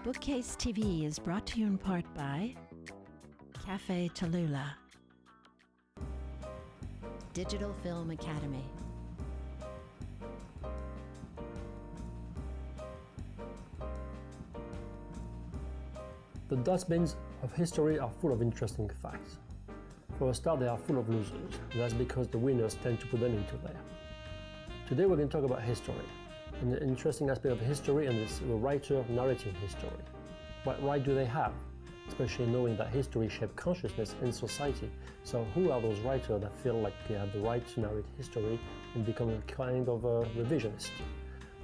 Bookcase TV is brought to you in part by Café Tallulah, Digital Film Academy, The dustbins of history are full of interesting facts. For a start, they are full of losers. That's because the winners tend to put them into there. Today we're going to talk about history. An interesting aspect of history, and it's the writer narrating history. What right do they have? Especially knowing that history shapes consciousness and society. So who are those writers that feel like they have the right to narrate history and become a kind of a revisionist?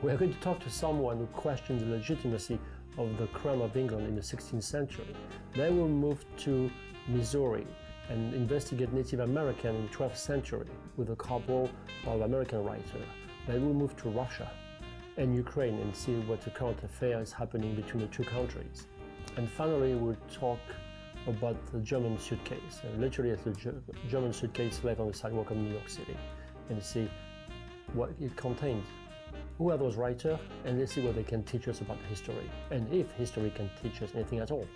We're going to talk to someone who questions the legitimacy of the Crown of England in the 16th century. They will move to Missouri and investigate Native American in the 12th century with a couple of American writers. They will move to Russia and Ukraine and see what the current affair is happening between the two countries. And finally, we'll talk about the German suitcase. Literally, it's a German suitcase left on the sidewalk of New York City, and see what it contains. Who are those writers? And let's see what they can teach us about history, and if history can teach us anything at all.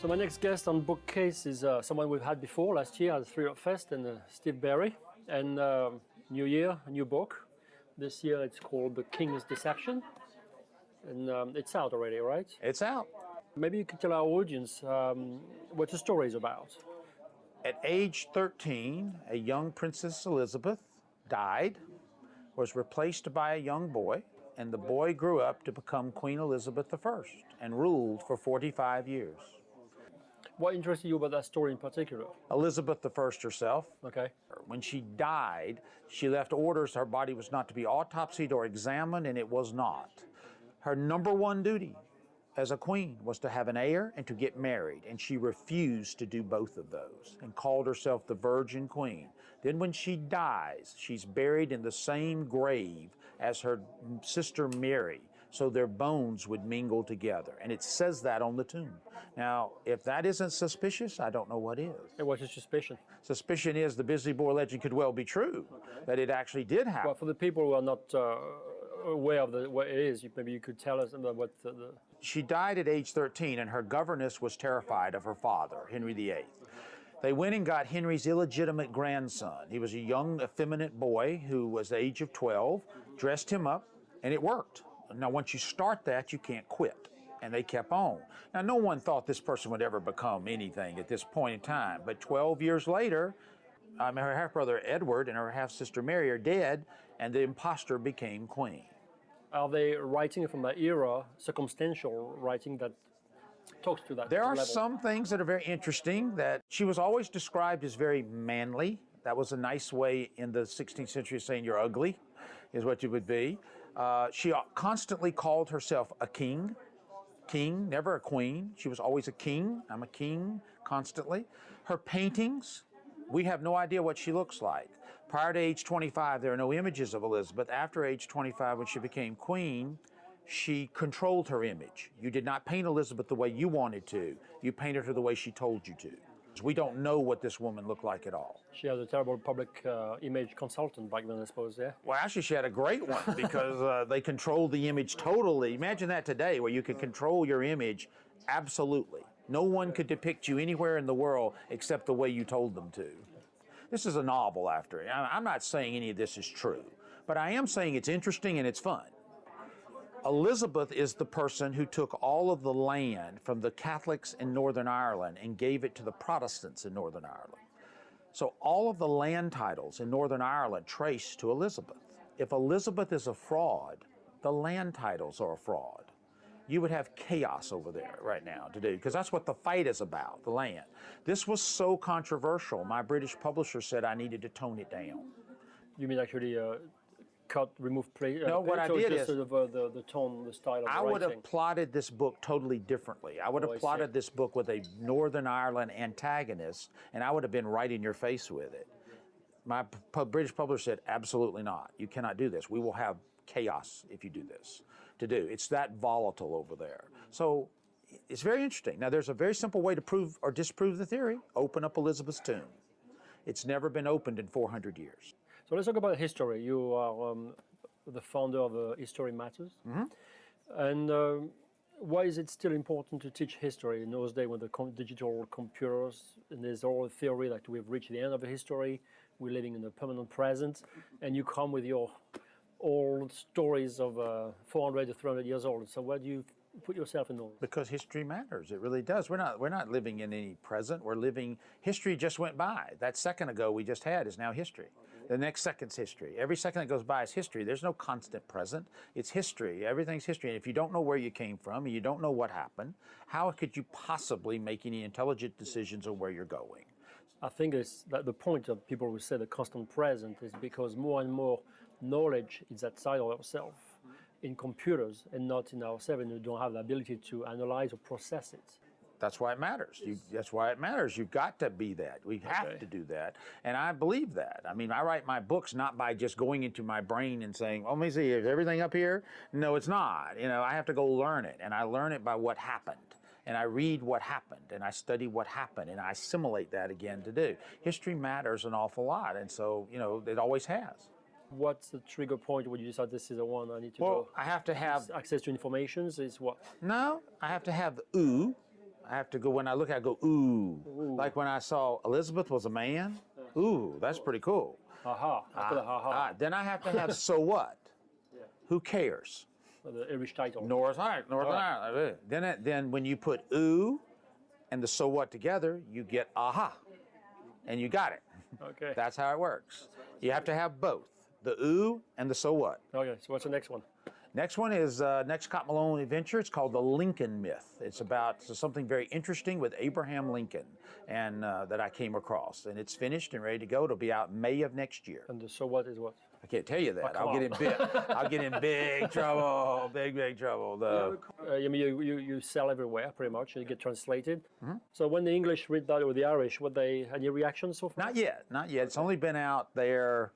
So my next guest on Bookcase is someone we've had before last year at the ThrillerFest, and Steve Berry. And new year, new book. This year it's called The King's Deception. And it's out already, right? It's out. Maybe you could tell our audience what the story is about. At age 13, a young Princess Elizabeth died, was replaced by a young boy, and the boy grew up to become Queen Elizabeth I and ruled for 45 years. What interested you about that story in particular? Elizabeth I herself. Okay. When she died, she left orders her body was not to be autopsied or examined, and it was not. Her number one duty as a queen was to have an heir and to get married, and she refused to do both of those and called herself the Virgin Queen. Then when she dies, she's buried in the same grave as her sister Mary, so their bones would mingle together. And it says that on the tomb. Now, if that isn't suspicious, I don't know what is. And what's your suspicion? Suspicion is the Busy Boy legend could well be true, that it actually did happen. Well, for the people who are not aware of what it is, maybe you could tell us about what the... She died at age 13, and her governess was terrified of her father, Henry VIII. They went and got Henry's illegitimate grandson. He was a young, effeminate boy who was the age of 12, dressed him up, and it worked. Now, once you start that, you can't quit. And they kept on. Now, no one thought this person would ever become anything at this point in time. But 12 years later, her half-brother Edward and her half-sister Mary are dead, and the imposter became queen. Are they writing from that era, circumstantial writing that talks to that There are level? some things that are very interesting, that she was always described as very manly. That was a nice way in the 16th century of saying you're ugly, is what you would be. She constantly called herself a king, never a queen. She was always a king. I'm a king, constantly. Her paintings, we have no idea what she looks like. Prior to age 25, there are no images of Elizabeth. After age 25, when she became queen, she controlled her image. You did not paint Elizabeth the way you wanted to. You painted her the way she told you to. We don't know what this woman looked like at all. She has a terrible public image consultant back then, I suppose, yeah? Well, actually, she had a great one because they controlled the image totally. Imagine that today, where you could control your image absolutely. No one could depict you anywhere in the world except the way you told them to. This is a novel after it. I'm not saying any of this is true, but I am saying it's interesting and it's fun. Elizabeth is the person who took all of the land from the Catholics in Northern Ireland and gave it to the Protestants in Northern Ireland. So all of the land titles in Northern Ireland trace to Elizabeth. If Elizabeth is a fraud, the land titles are a fraud. You would have chaos over there right now to do, because that's what the fight is about, the land. This was so controversial, my British publisher said I needed to tone it down. You mean actually cut, remove play? No, what I did is sort of the tone, the style of I writing. would have plotted this book totally differently. I would have plotted this book with a Northern Ireland antagonist, and I would have been right in your face with it. My British publisher said, absolutely not. You cannot do this. We will have chaos if you do this. It's that volatile over there. So it's very interesting. Now, there's a very simple way to prove or disprove the theory. Open up Elizabeth's tomb. It's never been opened in 400 years. So let's talk about history. You are the founder of History Matters. And why is it still important to teach history in those days with the digital computers and there's all theory that we've reached the end of the history, we're living in the permanent present, and you come with your old stories of 400 to 300 years old. So why do you put yourself in those? Because history matters. It really does. We're not living in any present. We're living. History just went by. That second ago we just had is now history. The next second's history. Every second that goes by is history. There's no constant present. It's history. Everything's history. And if you don't know where you came from and you don't know what happened, how could you possibly make any intelligent decisions on where you're going? I think it's that the point of people who say the constant present is because more and more knowledge is outside of ourselves in computers and not in ourselves, and we don't have the ability to analyze or process it. That's why it matters. That's why it matters. You've got to be that. We have to do that. And I believe that. I mean, I write my books not by just going into my brain and saying, oh, let me see, is everything up here? No, it's not. You know, I have to go learn it. And I learn it by what happened. And I read what happened. And I study what happened. And I assimilate that again to do. History matters an awful lot. And so, you know, it always has. What's the trigger point when you decide this is the one I need to go? Well, I have to have... Access to information is what? No, I have to have the ooh. I have to go, when I look, I go, ooh. Like when I saw Elizabeth was a man, ooh, that's pretty cool. Then I have to have so what? Who cares? The Irish title. North Ireland. Then when you put ooh and the so what together, you get aha. And you got it. Okay. That's how it works. You have to have both, the ooh and the so what. Okay, so what's the next one? Next one is next Cop Malone adventure. It's called The Lincoln Myth. It's about something very interesting with Abraham Lincoln, and that I came across. And it's finished and ready to go. It'll be out May of next year. And the so what is what? I can't tell you that. I'll get in big trouble. Big trouble. You sell everywhere pretty much. You get translated. So when the English read that or the Irish, any reactions so far? Not yet. It's only been out there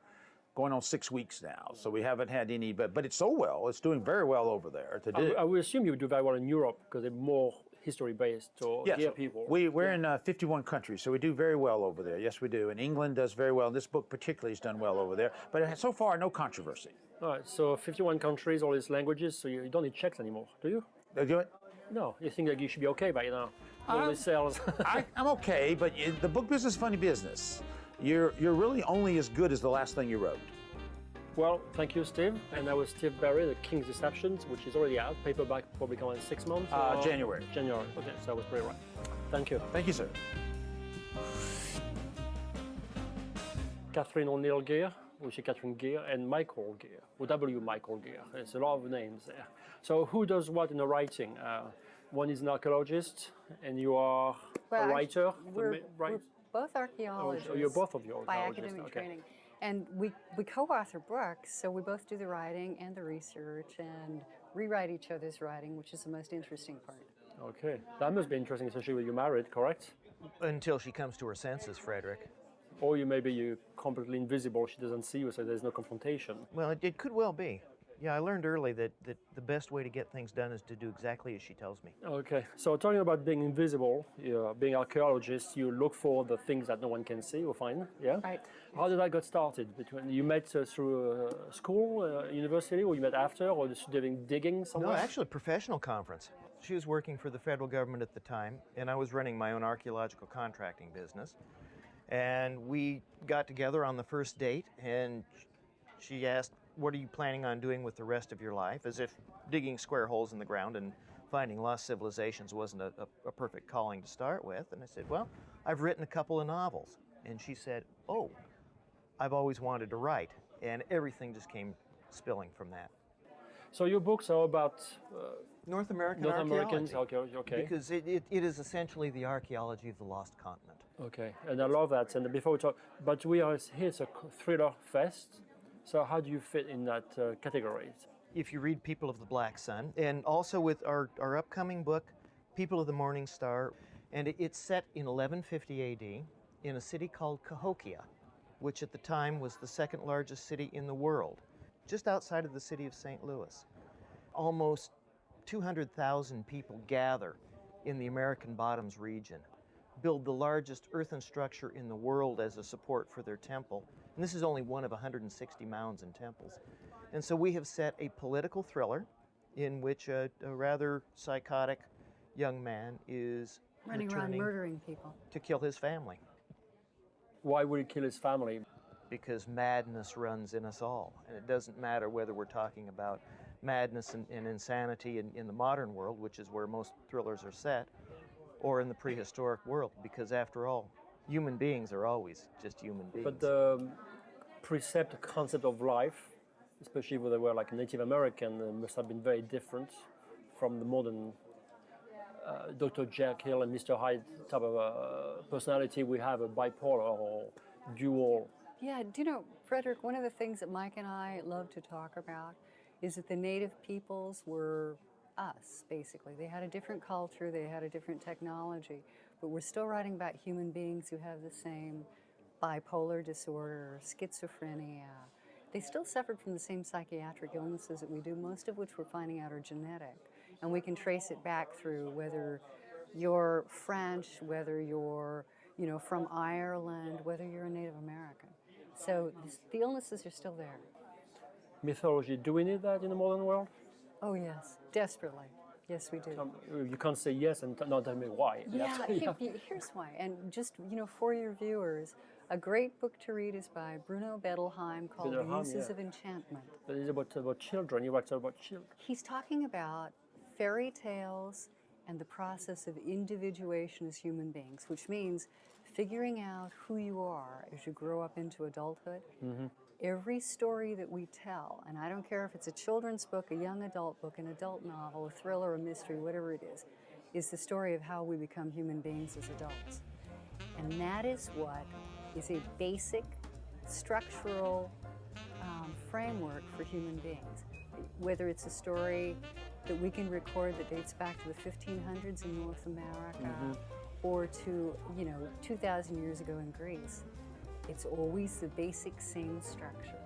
going on 6 weeks now, so we haven't had any, but it's so well. It's doing very well over there to do. I would assume you do very well in Europe because they're more history-based or yes, people. We're in 51 countries, so we do very well over there. Yes, we do. And England does very well. This book particularly has done well over there, but it has, so far, no controversy. All right, so 51 countries, all these languages, so you don't need checks anymore, do you? They do it? No, you think that you should be okay by now. All the sales. I'm okay, but the book business is funny business. You're really only as good as the last thing you wrote. Well, thank you, Steve. And that was Steve Barry, The King's Deceptions, which is already out. Paperback probably coming in 6 months. January. January. Okay, so that was pretty right. Thank you. Thank you, sir. Catherine O'Neill Gear, which is Catherine Gear, and Michael Gear, or W. Michael Gear. There's a lot of names there. So who does what in the writing? One is an archaeologist, and you are a writer. We're both archaeologists. Oh, you're both of you by academic training. And we co-author books, so we both do the writing and the research and rewrite each other's writing, which is the most interesting part. Okay. That must be interesting, especially when you're married, correct? Until she comes to her senses, Frederic. Or you're completely invisible, she doesn't see you, so there's no confrontation. Well, it could well be. Yeah, I learned early that the best way to get things done is to do exactly as she tells me. Okay, so talking about being invisible, being archaeologist, you look for the things that no one can see or find, yeah? Right. How did that get started? You met through school, university, or you met after, or just digging somewhere? No, actually, a professional conference. She was working for the federal government at the time, and I was running my own archaeological contracting business. And we got together on the first date, and she asked, what are you planning on doing with the rest of your life? As if digging square holes in the ground and finding lost civilizations wasn't a perfect calling to start with. And I said, well, I've written a couple of novels. And she said, oh, I've always wanted to write. And everything just came spilling from that. So your books are about North American Americans, archaeology. okay. Because it is essentially the archaeology of the lost continent. Okay, and I love that. And before we talk, but we are here, it's a ThrillerFest. So how do you fit in that category? If you read People of the Black Sun, and also with our upcoming book, People of the Morning Star, and it's set in 1150 AD in a city called Cahokia, which at the time was the second largest city in the world, just outside of the city of St. Louis. Almost 200,000 people gather in the American Bottoms region build the largest earthen structure in the world as a support for their temple. And this is only one of 160 mounds and temples. And so we have set a political thriller in which a rather psychotic young man is Running around returning murdering people. to kill his family, Why would he kill his family? because madness runs in us all. And it doesn't matter whether we're talking about madness and insanity in the modern world, which is where most thrillers are set, or in the prehistoric world, because after all, human beings are always just human beings. But the precept concept of life, especially when they were like Native American, must have been very different from the modern Dr. Jekyll and Mr. Hyde type of personality. We have a bipolar or dual. Yeah, do you know, Frederic, one of the things that Mike and I love to talk about is that the native peoples were us, basically. They had a different culture, they had a different technology, but we're still writing about human beings who have the same bipolar disorder, schizophrenia. They still suffered from the same psychiatric illnesses that we do, most of which we're finding out are genetic. And we can trace it back through whether you're French, whether you're, you know, from Ireland, whether you're a Native American. So the illnesses are still there. Mythology, do we need that in the modern world? Oh yes, desperately. Yes, we do. You can't say yes and not tell me why. Yeah, here's why. And just, you know, for your viewers, a great book to read is by Bruno Bettelheim called The Uses of Enchantment. But it's about children. You write about children. He's talking about fairy tales and the process of individuation as human beings, which means figuring out who you are as you grow up into adulthood. Mm-hmm. Every story that we tell, and I don't care if it's a children's book, a young adult book, an adult novel, a thriller, a mystery, whatever it is the story of how we become human beings as adults. And that is what is a basic structural framework for human beings. Whether it's a story that we can record that dates back to the 1500s in North America, or to, 2,000 years ago in Greece. It's always the basic same structure.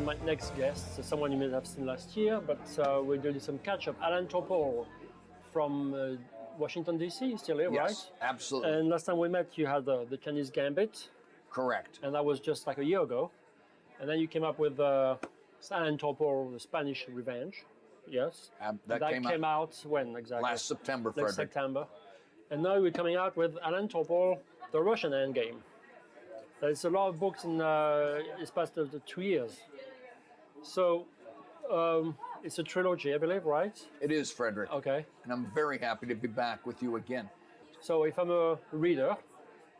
My next guest is someone you may have seen last year, but we're doing some catch-up. Alan Topol from Washington, D.C. Still here, right? Yes, absolutely. And last time we met, you had the Chinese Gambit. Correct. And that was just like a year ago. And then you came up with Alan Topol, The Spanish Revenge. Yes. That came out when exactly? Last September, Next Frederic. September. And now we're coming out with Alan Topol, The Russian Endgame. There's a lot of books in it's past the 2 years. So it's a trilogy, I believe, right? It is, Frederic. Okay. And I'm very happy to be back with you again. So if I'm a reader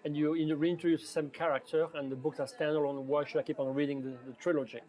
and you reintroduce the same character and the books are standalone, why should I keep on reading the trilogy?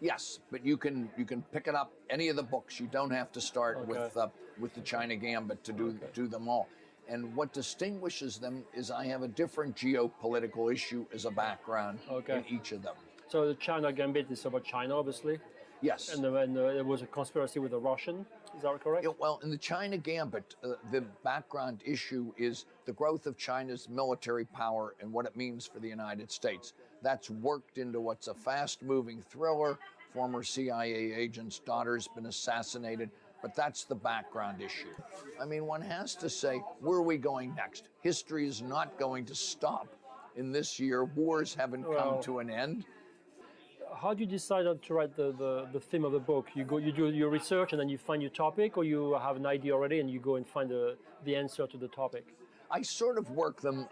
Yes, but you can pick it up any of the books. You don't have to start with the China Gambit to do them all. And what distinguishes them is I have a different geopolitical issue as a background in each of them. So the China Gambit is about China, obviously. Yes. And there was a conspiracy with the Russian. Is that correct? Yeah, well, in the China Gambit, the background issue is the growth of China's military power and what it means for the United States. That's worked into what's a fast-moving thriller. Former CIA agent's daughter's been assassinated, but that's the background issue. I mean, one has to say, where are we going next? History is not going to stop in this year. Wars haven't come to an end. How do you decide to write the theme of the book? You do your research and then you find your topic, or you have an idea already and you go and find the answer to the topic? I sort of work them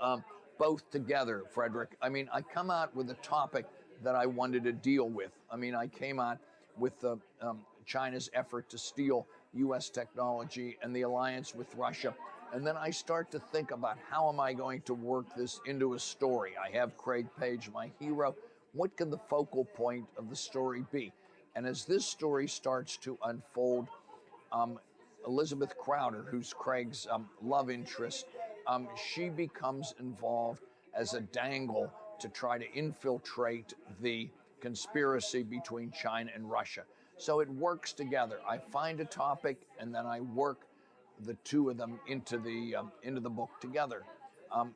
both together, Frederic. I mean, I come out with a topic that I wanted to deal with. I mean, I came out with China's effort to steal U.S. technology and the alliance with Russia. And then I start to think about how am I going to work this into a story? I have Craig Page, my hero. What can the focal point of the story be? And as this story starts to unfold, Elizabeth Crowder, who's Craig's love interest, she becomes involved as a dangle to try to infiltrate the conspiracy between China and Russia. So it works together. I find a topic and then I work the two of them into the book together.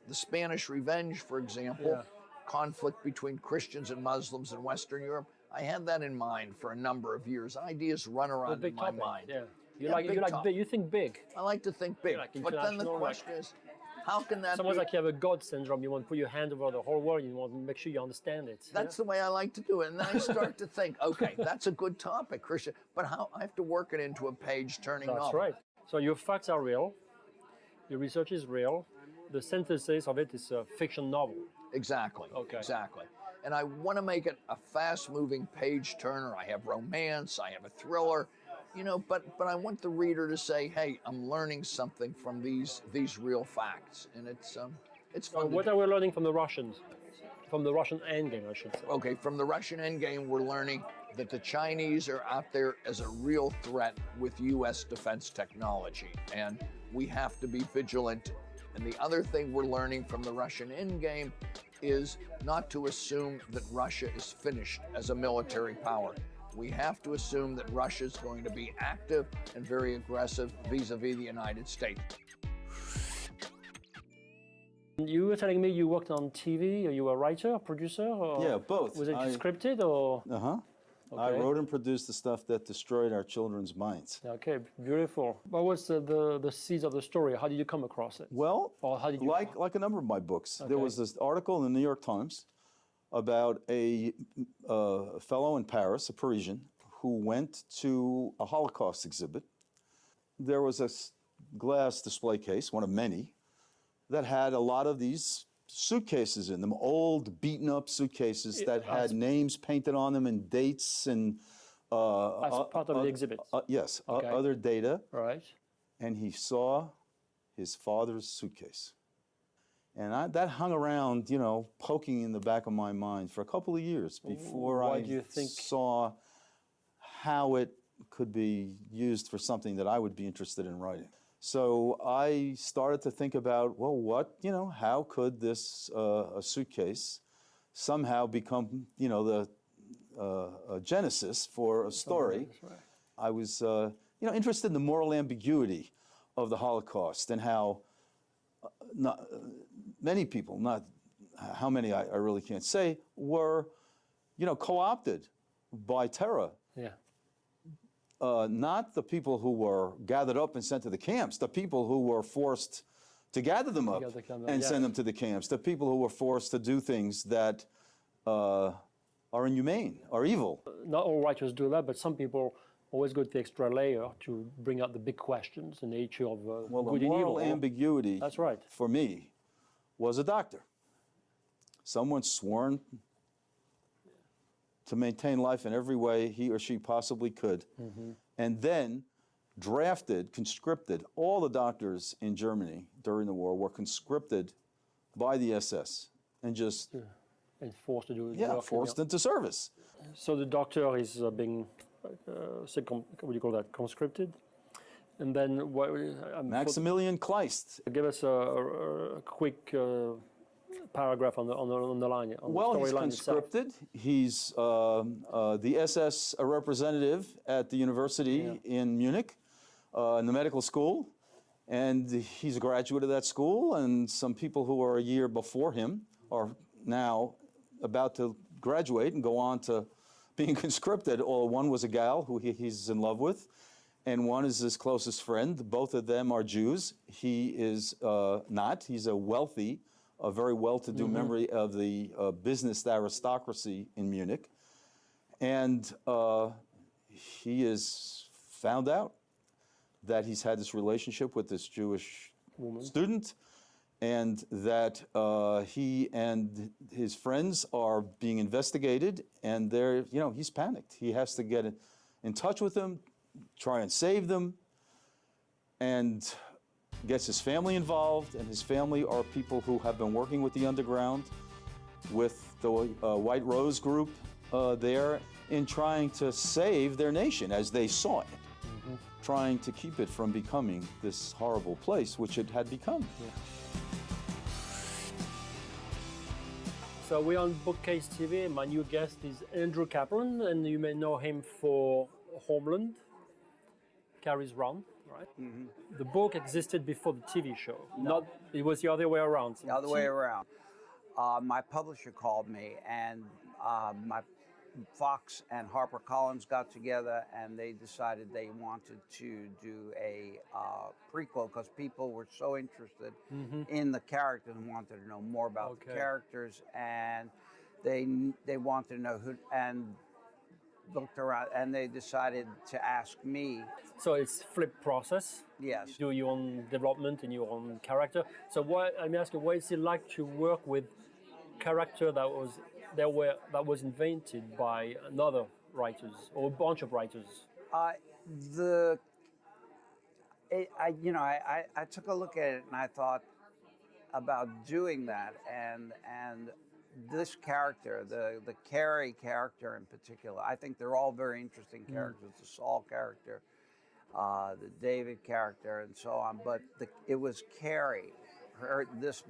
The Spanish Revenge, for example, conflict between Christians and Muslims in Western Europe. I had that in mind for a number of years. Ideas run around in my mind. Yeah. You think big. I like to think big. Like But then the international, question is, how can that Someone's be? like you have a God syndrome. You want to put your hand over the whole world. You want to make sure you understand it. That's the way I like to do it. And then I start to think, okay, that's a good topic, Christian, but how I have to work it into a page-turning novel. That's right. So your facts are real. Your research is real. The synthesis of it is a fiction novel. Exactly. Okay. Exactly. And I want to make it a fast-moving page-turner. I have romance. I have a thriller. You know, but I want the reader to say, "Hey, I'm learning something from these real facts," and it's fun. What are we learning from the Russians? From the Russian endgame, I should say. Okay, from the Russian endgame, we're learning that the Chinese are out there as a real threat with U.S. defense technology, and we have to be vigilant. And the other thing we're learning from the Russian endgame is not to assume that Russia is finished as a military power. We have to assume that Russia is going to be active and very aggressive vis-a-vis the United States. You were telling me you worked on TV, or you were a writer, producer? Or Yeah, both. Was it scripted or? Uh-huh. Okay. I wrote and produced the stuff that destroyed our children's minds. Okay, beautiful. What was the seeds of the story? How did you come across it? Well, Or how did you like a number of my books, there Okay. was this article in the New York Times about a fellow in Paris, a Parisian, who went to a Holocaust exhibit. There was a glass display case, one of many, that had a lot of these suitcases in them, old, beaten-up suitcases that had names painted on them and dates and as part of the exhibit? Yes, Okay. other data. Right. And he saw his father's suitcase. And that hung around, you know, poking in the back of my mind for a couple of years before Why do you think- saw how it could be used for something that I would be interested in writing. So I started to think about, well, how could this a suitcase somehow become, the a genesis for a story? Right. I was, interested in the moral ambiguity of the Holocaust and how many people, not how many I really can't say, were, co-opted by terror. Yeah. Not the people who were gathered up and sent to the camps, the people who were forced to gather them up and send them to the camps, the people who were forced to do things that are inhumane, are evil. Not all writers do that, but some people always go to the extra layer to bring out the big questions, the nature of good The and moral evil. ambiguity, That's right. for me, was a doctor. Someone sworn to maintain life in every way he or she possibly could, and then conscripted. All the doctors in Germany during the war were conscripted by the SS and just And forced to do work. forced into service. So the doctor is being, what do you call that, conscripted? And then what? Maximilian Kleist. Give us a quick paragraph on the line. On Well, the he's storyline itself. conscripted. He's the SS representative at the university in Munich, in the medical school, and he's a graduate of that school. And some people who are a year before him are now about to graduate and go on to being conscripted. One was a gal who he's in love with, and one is his closest friend. Both of them are Jews. He is not. He's a very well-to-do member of the business aristocracy in Munich. And he is found out that he's had this relationship with this Jewish student, and that he and his friends are being investigated, and he's panicked. He has to get in touch with them, try and save them, and gets his family involved, and his family are people who have been working with the underground, with the White Rose group there, in trying to save their nation as they saw it, trying to keep it from becoming this horrible place, which it had become. Yeah. So we're on Bookcase TV, and my new guest is Andrew Kaplan, and you may know him for Homeland, Carrie's Run, right? The book existed before the TV show. No. It was the other way around. The other way around. My publisher called me, and Fox and HarperCollins got together and they decided they wanted to do a prequel because people were so interested in the characters and wanted to know more about the characters, and they wanted to know who, and looked around and they decided to ask me. So it's flip process. Yes. You do your own development and your own character. So let me ask you, what is it like to work with character that was invented by another writers or a bunch of writers? I took a look at it and I thought about doing that, and this character, the Carrie character in particular, I think they're all very interesting characters. The Saul character, the David character, and so on. But it was Carrie, this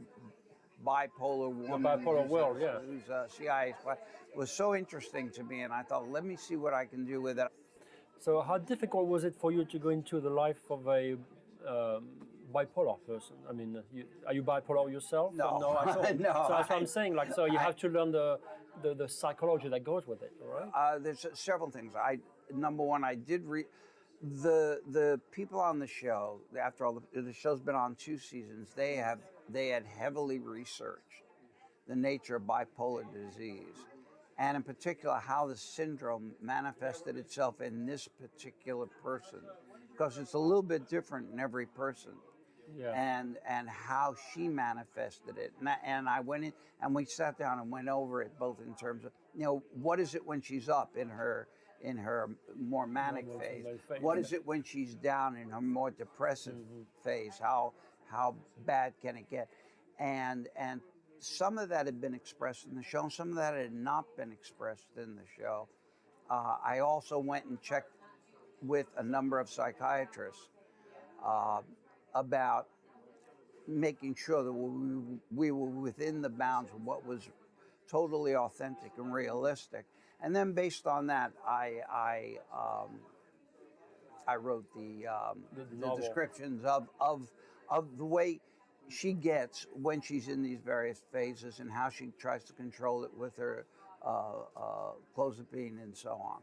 bipolar woman, the bipolar world, who's a CIA spy, was so interesting to me, and I thought, let me see what I can do with it. So how difficult was it for you to go into the life of a bipolar person? I mean, are you bipolar yourself? No, no, at all? no. So that's what I'm saying. Like, so you have to learn the psychology that goes with it, right? There's several things. Number one, I did read the people on the show. After all, the show's been on 2 seasons. They had heavily researched the nature of bipolar disease, and in particular how the syndrome manifested itself in this particular person, because it's a little bit different in every person. Yeah. And how she manifested it. And I went in and we sat down and went over it, both in terms of, what is it when she's up in her more manic phase? What is it when she's down in her more depressive phase? How bad can it get? And some of that had been expressed in the show, and some of that had not been expressed in the show. I also went and checked with a number of psychiatrists about making sure that we were within the bounds of what was totally authentic and realistic. And then based on that, I wrote the descriptions of the way she gets when she's in these various phases and how she tries to control it with her clozapine and so on.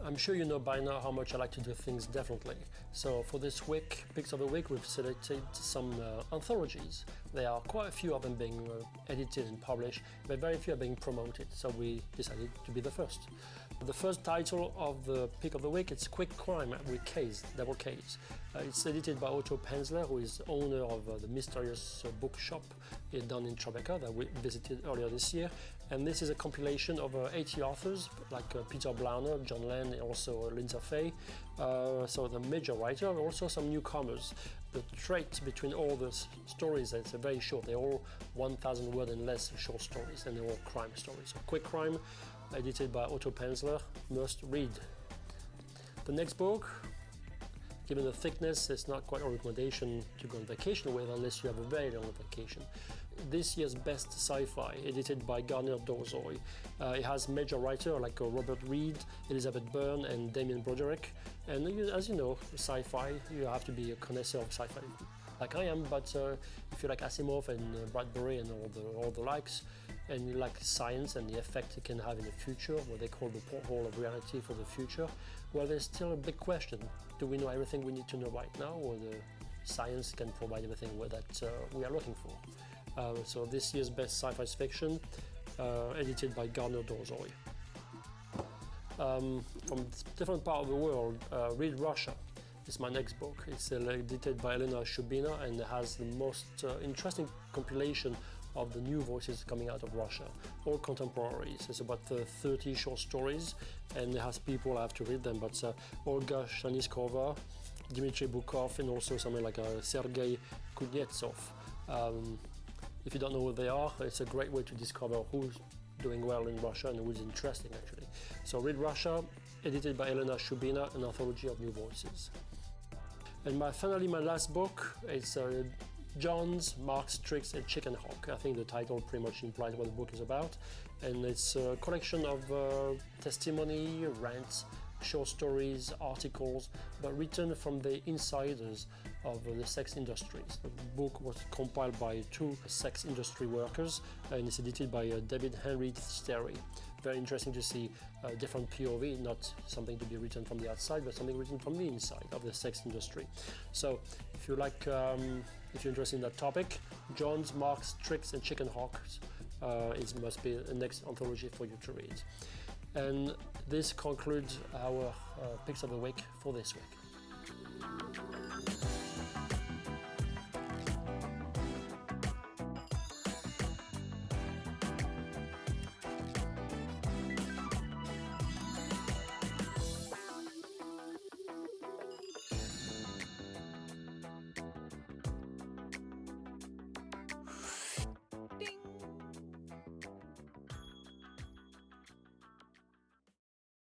I'm sure you know by now how much I like to do things differently. So for this week, Picks of the Week, we've selected some anthologies. There are quite a few of them being edited and published, but very few are being promoted, so we decided to be the first. The first title of the Pick of the Week, it's Kwik Crime with K's, double K's. It's edited by Otto Penzler, who is owner of the mysterious bookshop down in Tribeca that we visited earlier this year. And this is a compilation of 80 authors, like Peter Blauner, John Land, and also Lindsay Fay. So the major writer, and also some newcomers. The trait between all the stories is very short. They're all 1,000 word and less short stories, and they're all crime stories. So Kwik Crime, edited by Otto Penzler, must read. The next book, given the thickness, it's not quite a recommendation to go on vacation with unless you have a very long vacation. This year's best sci-fi, edited by Gardner Dozois. It has major writers like Robert Reed, Elizabeth Byrne, and Damien Broderick. And as you know, sci-fi, you have to be a connoisseur of sci-fi, like I am. But if you like Asimov and Bradbury and all the likes, and you like science and the effect it can have in the future, what they call the porthole of reality for the future, well, there's still a big question. Do we know everything we need to know right now, or the science can provide everything that we are looking for? So this year's best sci-fi fiction, edited by Gardner Dozois. From different part of the world, Read Russia is my next book. It's edited by Elena Shubina and has the most interesting compilation of the new voices coming out of Russia, all contemporaries. It's about 30 short stories, and it has people, I have to read them, but Olga Shaniskova, Dmitry Bukov, and also someone like Sergei Kuznetsov. If you don't know who they are, it's a great way to discover who doing well in Russia and who's interesting actually. So Read Russia, edited by Elena, Shubina, an anthology of new voices. And finally my last book is John's, Mark's, Tricks and Chickenhawks. I think the title pretty much implies what the book is about. And it's a collection of testimony, rants, short stories, articles, but written from the insiders of the sex industries. The book was compiled by 2 sex industry workers and it's edited by David Henry Sterry. Very interesting to see a different POV, not something to be written from the outside, but something written from the inside of the sex industry. So if you like, if you're interested in that topic, John's, Mark's, Tricks and Chickenhawks it must be the next anthology for you to read. And this concludes our picks of the week for this week.